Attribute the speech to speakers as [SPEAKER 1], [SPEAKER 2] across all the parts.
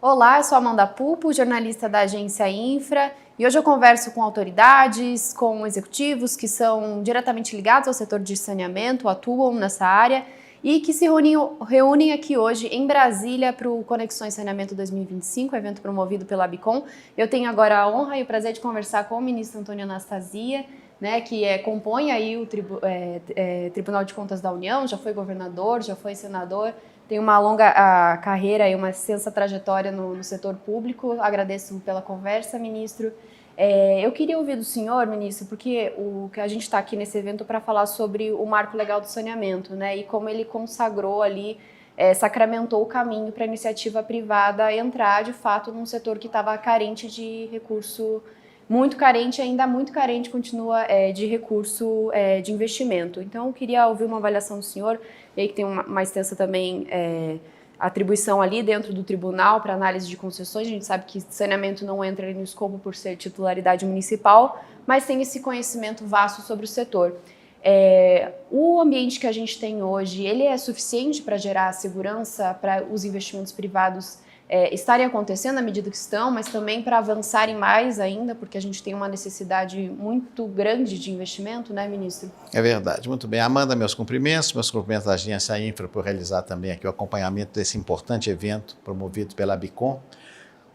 [SPEAKER 1] Olá, eu sou Amanda Pupo, jornalista da agência Infra, e hoje eu converso com autoridades, com executivos que são diretamente ligados ao setor de saneamento, atuam nessa área e que se reúnem aqui hoje em Brasília para o Conexões Saneamento 2025, evento promovido pela Abicom. Eu tenho agora a honra e o prazer de conversar com o ministro Antônio Anastasia, que compõe aí o Tribunal de Contas da União, já foi governador, já foi senador, tem uma longa carreira e uma extensa trajetória no setor público. Agradeço pela conversa, ministro. Eu queria ouvir do senhor, ministro, porque a gente está aqui nesse evento para falar sobre o marco legal do saneamento, e como ele consagrou ali, sacramentou o caminho para a iniciativa privada entrar, de fato, num setor que estava carente de recurso, muito carente, ainda muito carente, continua de recurso de investimento. Então, eu queria ouvir uma avaliação do senhor, e aí que tem uma extensa também atribuição ali dentro do tribunal para análise de concessões. A gente sabe que saneamento não entra no escopo por ser titularidade municipal, mas tem esse conhecimento vasto sobre o setor. O ambiente que a gente tem hoje, ele é suficiente para gerar segurança para os investimentos privados estarem acontecendo à medida que estão, mas também para avançarem mais ainda, porque a gente tem uma necessidade muito grande de investimento, ministro?
[SPEAKER 2] É verdade, muito bem. Amanda, meus cumprimentos à agência Infra por realizar também aqui o acompanhamento desse importante evento promovido pela Abicom.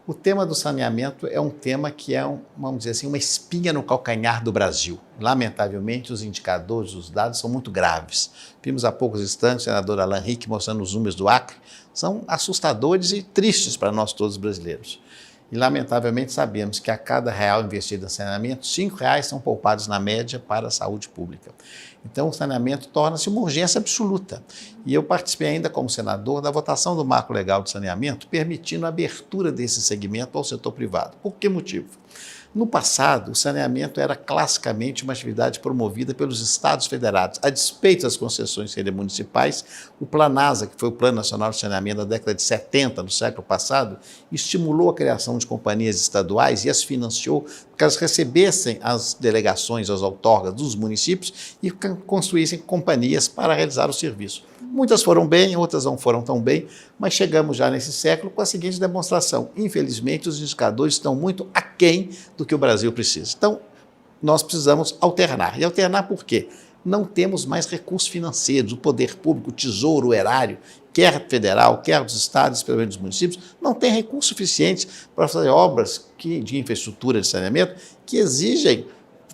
[SPEAKER 2] O tema do saneamento é um tema que é, vamos dizer assim, uma espinha no calcanhar do Brasil. Lamentavelmente, os indicadores, os dados são muito graves. Vimos há poucos instantes o senador Alan Rick mostrando os números do Acre. São assustadores e tristes para nós todos brasileiros. E, lamentavelmente, sabemos que a cada real investido em saneamento, R$5 são poupados na média para a saúde pública. Então, o saneamento torna-se uma urgência absoluta. E eu participei ainda como senador da votação do Marco Legal de Saneamento, permitindo a abertura desse segmento ao setor privado. Por que motivo? No passado, o saneamento era classicamente uma atividade promovida pelos estados federados. A despeito das concessões serem municipais, o Planasa, que foi o Plano Nacional de Saneamento da década de 70, no século passado, estimulou a criação de companhias estaduais e as financiou para que elas recebessem as delegações, as outorgas dos municípios e construíssem companhias para realizar o serviço. Muitas foram bem, outras não foram tão bem, mas chegamos já nesse século com a seguinte demonstração. Infelizmente, os indicadores estão muito aquém do que o Brasil precisa. Então, nós precisamos alternar. E alternar por quê? Não temos mais recursos financeiros, o poder público, o tesouro, o erário, quer federal, quer dos estados, pelo menos dos municípios, não tem recursos suficientes para fazer obras de infraestrutura de saneamento que exigem.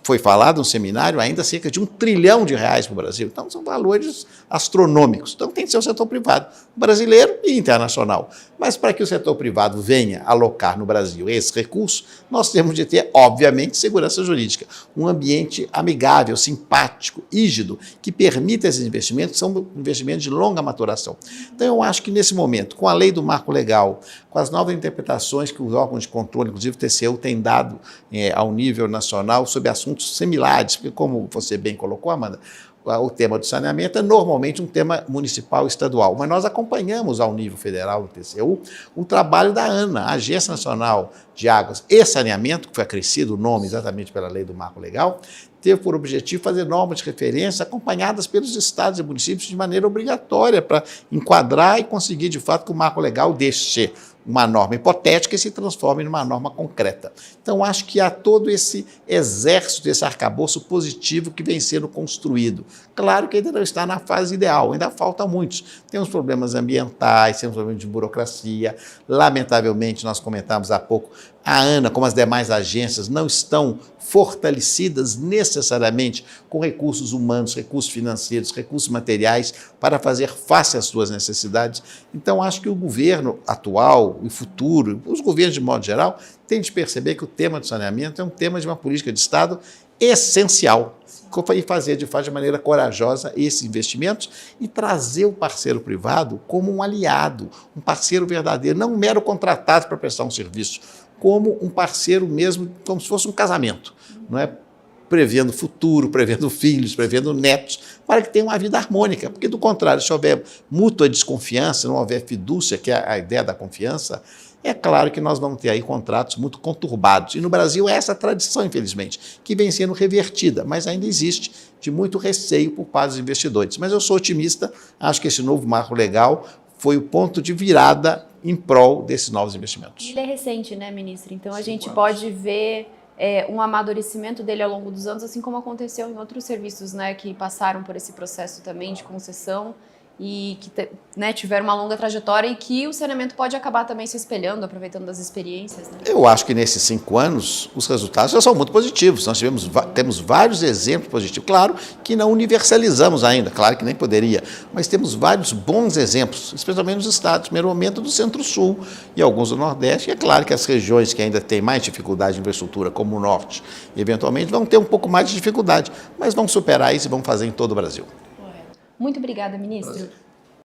[SPEAKER 2] Foi falado no seminário ainda cerca de R$1 trilhão para o Brasil. Então, são valores astronômicos. Então, tem que ser o setor privado, brasileiro e internacional. Mas para que o setor privado venha alocar no Brasil esse recurso, nós temos de ter, obviamente, segurança jurídica. Um ambiente amigável, simpático, rígido, que permita esses investimentos, que são investimentos de longa maturação. Então, eu acho que nesse momento, com a lei do marco legal, com as novas interpretações que os órgãos de controle, inclusive o TCU, têm dado ao nível nacional sobre assuntos similares, porque, como você bem colocou, Amanda, o tema do saneamento é normalmente um tema municipal e estadual, mas nós acompanhamos ao nível federal do TCU o trabalho da ANA, a Agência Nacional de Águas e Saneamento, que foi acrescido o nome exatamente pela lei do marco legal, teve por objetivo fazer normas de referência acompanhadas pelos estados e municípios de maneira obrigatória para enquadrar e conseguir, de fato, que o marco legal deixe de ser uma norma hipotética e se transforme numa norma concreta. Então, acho que há todo esse exército, esse arcabouço positivo que vem sendo construído. Claro que ainda não está na fase ideal, ainda falta muitos. Temos problemas ambientais, temos problemas de burocracia. Lamentavelmente, nós comentamos há pouco, a ANA, como as demais agências, não estão fortalecidas necessariamente com recursos humanos, recursos financeiros, recursos materiais para fazer face às suas necessidades. Então, acho que o governo atual e futuro, os governos de modo geral, têm de perceber que o tema do saneamento é um tema de uma política de Estado essencial e fazer, de fato, de maneira corajosa esses investimentos e trazer o parceiro privado como um aliado, um parceiro verdadeiro, não um mero contratado para prestar um serviço, como um parceiro mesmo, como se fosse um casamento, não é? Prevendo futuro, prevendo filhos, prevendo netos, para que tenha uma vida harmônica, porque do contrário, se houver mútua desconfiança, não houver fidúcia, que é a ideia da confiança, é claro que nós vamos ter aí contratos muito conturbados. E no Brasil é essa tradição, infelizmente, que vem sendo revertida, mas ainda existe de muito receio por parte dos investidores. Mas eu sou otimista, acho que esse novo marco legal foi o ponto de virada em prol desses novos investimentos.
[SPEAKER 1] Ele é recente, né, ministro? Então a gente pode ver um amadurecimento dele ao longo dos anos, assim como aconteceu em outros serviços, né, que passaram por esse processo também de concessão e que tiveram uma longa trajetória e que o saneamento pode acabar também se espelhando, aproveitando das experiências. Né?
[SPEAKER 2] Eu acho que nesses 5 anos os resultados já são muito positivos. Nós temos vários exemplos positivos. Claro que não universalizamos ainda, claro que nem poderia, mas temos vários bons exemplos, especialmente nos estados, no primeiro momento do Centro-Sul e alguns do Nordeste. E é claro que as regiões que ainda têm mais dificuldade de infraestrutura, como o Norte, eventualmente vão ter um pouco mais de dificuldade, mas vão superar isso e vão fazer em todo o Brasil.
[SPEAKER 1] Muito obrigada, ministro.